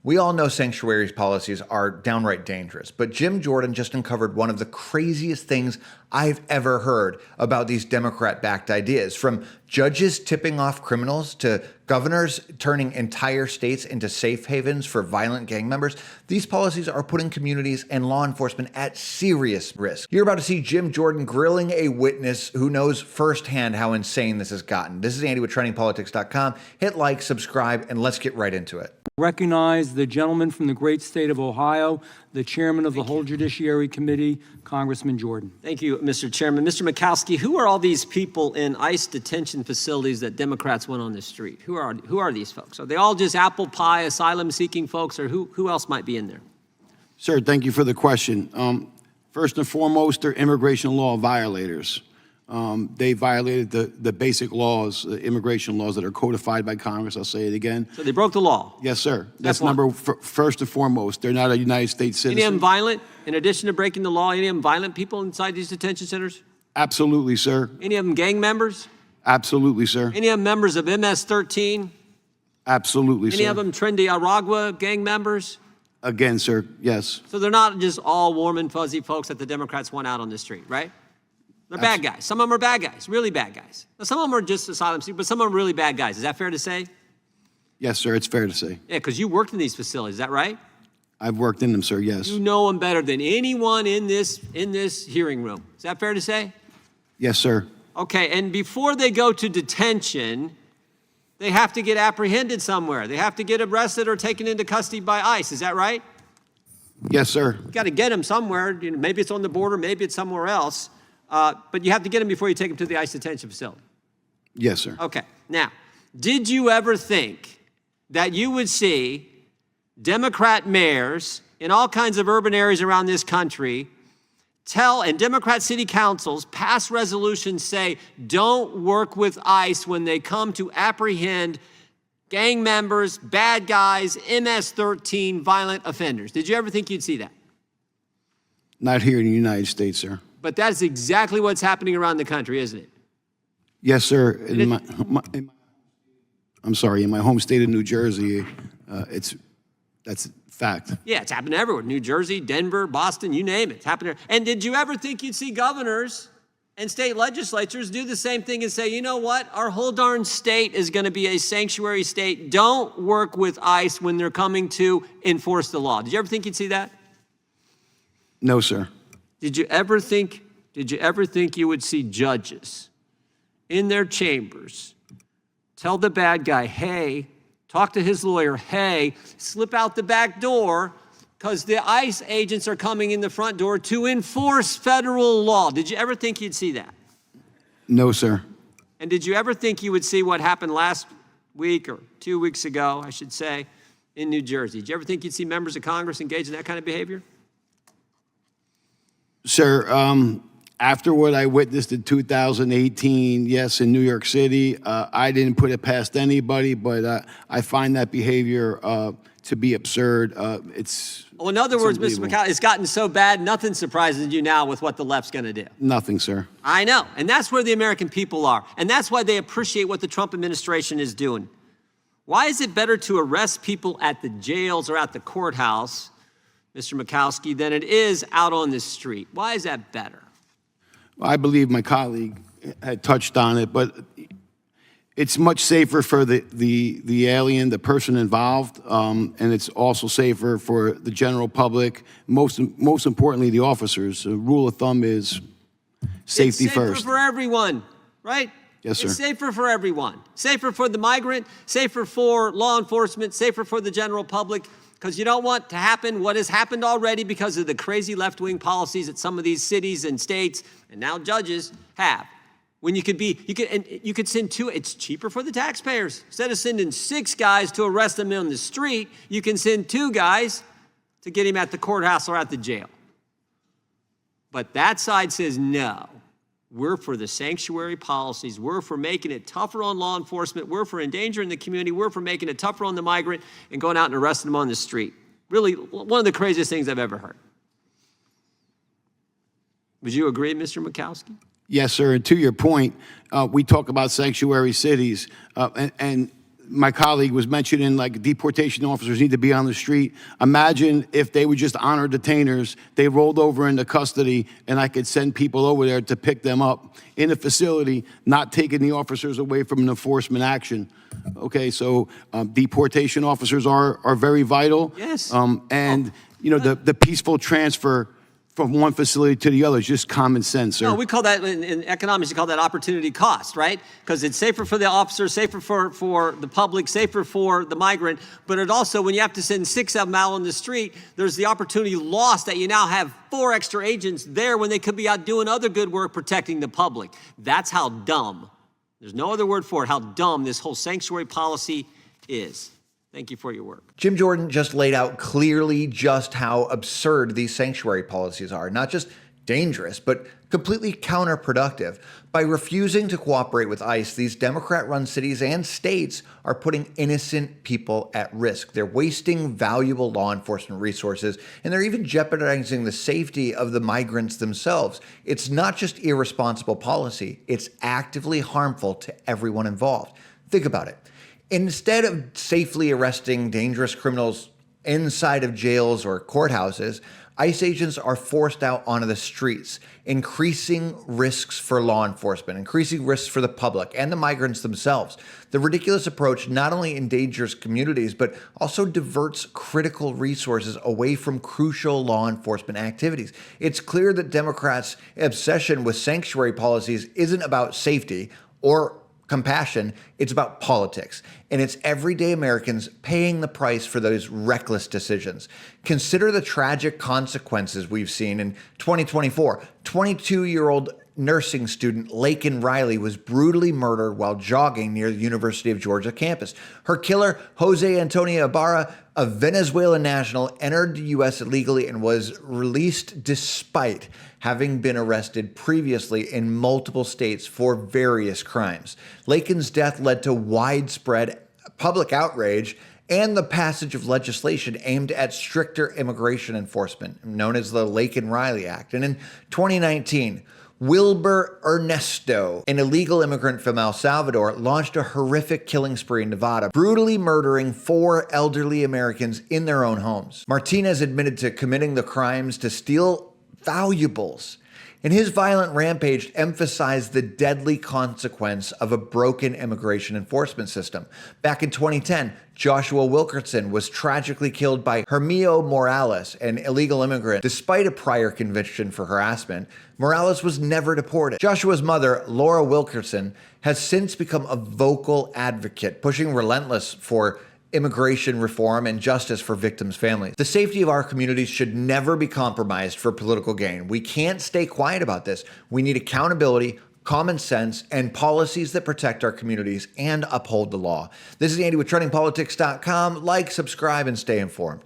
We all know sanctuaries policies are downright dangerous, but Jim Jordan just uncovered one of the craziest things I've ever heard about these Democrat-backed ideas. From judges tipping off criminals to governors turning entire states into safe havens for violent gang members, these policies are putting communities and law enforcement at serious risk. You're about to see Jim Jordan grilling a witness who knows firsthand how insane this has gotten. This is Andy with TrendingPolitics.com. Hit like, subscribe, and let's get right into it. Recognize the gentleman from the great state of Ohio, the chairman of the whole Judiciary Committee, Congressman Jordan. Thank you, Mr. Chairman. Mr. Mikowski, who are all these people in ICE detention facilities that Democrats went on the street? Who are these folks? Are they all just apple pie, asylum-seeking folks, or who else might be in there? Sir, thank you for the question. First and foremost, they're immigration law violators. They violated the basic laws, the immigration laws that are codified by Congress. I'll say it again. So they broke the law? Yes, sir. That's first and foremost. They're not a United States citizen. Any of them violent? In addition to breaking the law, any of them violent people inside these detention centers? Absolutely, sir. Any of them gang members? Absolutely, sir. Any of them members of MS-13? Absolutely, sir. Any of them Trendy Aragua gang members? Again, sir, yes. So they're not just all warm and fuzzy folks that the Democrats want out on the street, right? They're bad guys. Some of them are bad guys, really bad guys. Now, some of them are just asylum seekers, but some of them are really bad guys. Is that fair to say? Yes, sir, it's fair to say. Yeah, because you worked in these facilities, is that right? I've worked in them, sir, yes. You know them better than anyone in this hearing room. Is that fair to say? Yes, sir. Okay, and before they go to detention, they have to get apprehended somewhere. They have to get arrested or taken into custody by ICE. Is that right? Yes, sir. You got to get them somewhere. You know, maybe it's on the border, maybe it's somewhere else. But you have to get them before you take them to the ICE detention facility. Yes, sir. Okay. Now, did you ever think that you would see Democrat mayors in all kinds of urban areas around this country and Democrat city councils pass resolutions say, don't work with ICE when they come to apprehend gang members, bad guys, MS-13 violent offenders? Did you ever think you'd see that? Not here in the United States, sir. But that's exactly what's happening around the country, isn't it? Yes, sir. In my home state of New Jersey, that's fact. Yeah, it's happening everywhere. New Jersey, Denver, Boston, you name it. It's happening. And did you ever think you'd see governors and state legislatures do the same thing and say, you know what? Our whole darn state is going to be a sanctuary state. Don't work with ICE when they're coming to enforce the law. Did you ever think you'd see that? No, sir. Did you ever think you would see judges in their chambers tell the bad guy, hey, talk to his lawyer, hey, slip out the back door because the ICE agents are coming in the front door to enforce federal law? Did you ever think you'd see that? No, sir. And did you ever think you would see what happened last week or 2 weeks ago, I should say, in New Jersey? Did you ever think you'd see members of Congress engage in that kind of behavior? Sir, after what I witnessed in 2018, yes, in New York City, I didn't put it past anybody, but I find that behavior to be absurd. Well, in other words, Mr. McCall, it's gotten so bad, nothing surprises you now with what the left's going to do. Nothing, sir. I know, and that's where the American people are, and that's why they appreciate what the Trump administration is doing. Why is it better to arrest people at the jails or at the courthouse, Mr. Mikowski, than it is out on the street? Why is that better? Well, I believe my colleague had touched on it, but it's much safer for the alien, the person involved, and it's also safer for the general public, most importantly, the officers. The rule of thumb is safety first. It's safer for everyone, right? Yes, sir. It's safer for everyone. Safer for the migrant, safer for law enforcement, safer for the general public, because you don't want to happen what has happened already because of the crazy left-wing policies that some of these cities and states and now judges have. When you could send two, it's cheaper for the taxpayers. Instead of sending 6 guys to arrest them on the street, you can send 2 guys to get him at the courthouse or at the jail. But that side says no. We're for the sanctuary policies. We're for making it tougher on law enforcement. We're for endangering the community. We're for making it tougher on the migrant and going out and arresting them on the street. Really, one of the craziest things I've ever heard. Would you agree, Mr. Mikowski? Yes, sir. And to your point, we talk about sanctuary cities, and my colleague was mentioning, like, deportation officers need to be on the street. Imagine if they would just honor detainers, they rolled over into custody, and I could send people over there to pick them up in a facility, not taking the officers away from an enforcement action. Okay, so deportation officers are very vital. Yes. And, you know, the peaceful transfer from one facility to the other is just common sense, sir. No, we call that, in economics, you call that opportunity cost, right? Because it's safer for the officer, safer for the public, safer for the migrant, but it also, when you have to send 6 of them out on the street, there's the opportunity lost that you now have 4 extra agents there when they could be out doing other good work protecting the public. That's how dumb, there's no other word for it, how dumb this whole sanctuary policy is. Thank you for your work. Jim Jordan just laid out clearly just how absurd these sanctuary policies are. Not just dangerous, but completely counterproductive. By refusing to cooperate with ICE, these Democrat-run cities and states are putting innocent people at risk. They're wasting valuable law enforcement resources, and they're even jeopardizing the safety of the migrants themselves. It's not just irresponsible policy, it's actively harmful to everyone involved. Think about it. Instead of safely arresting dangerous criminals inside of jails or courthouses, ICE agents are forced out onto the streets, increasing risks for law enforcement, increasing risks for the public and the migrants themselves. The ridiculous approach not only endangers communities, but also diverts critical resources away from crucial law enforcement activities. It's clear that Democrats' obsession with sanctuary policies isn't about safety or compassion, it's about politics. And it's everyday Americans paying the price for those reckless decisions. Consider the tragic consequences we've seen in 2024. 22-year-old nursing student Laken Riley was brutally murdered while jogging near the University of Georgia campus. Her killer, Jose Antonio Ibarra, a Venezuelan national, entered the U.S. illegally and was released despite having been arrested previously in multiple states for various crimes. Laken's death led to widespread public outrage and the passage of legislation aimed at stricter immigration enforcement, known as the Laken-Riley Act. And in 2019, Wilber Ernesto, an illegal immigrant from El Salvador, launched a horrific killing spree in Nevada, brutally murdering 4 elderly Americans in their own homes. Martinez admitted to committing the crimes to steal valuables, and his violent rampage emphasized the deadly consequence of a broken immigration enforcement system. Back in 2010, Joshua Wilkerson was tragically killed by Hermio Morales, an illegal immigrant. Despite a prior conviction for harassment, Morales was never deported. Joshua's mother, Laura Wilkerson, has since become a vocal advocate, pushing relentless for immigration reform and justice for victims' families. The safety of our communities should never be compromised for political gain. We can't stay quiet about this. We need accountability, common sense, and policies that protect our communities and uphold the law. This is Andy with TrendingPolitics.com. Like, subscribe, and stay informed.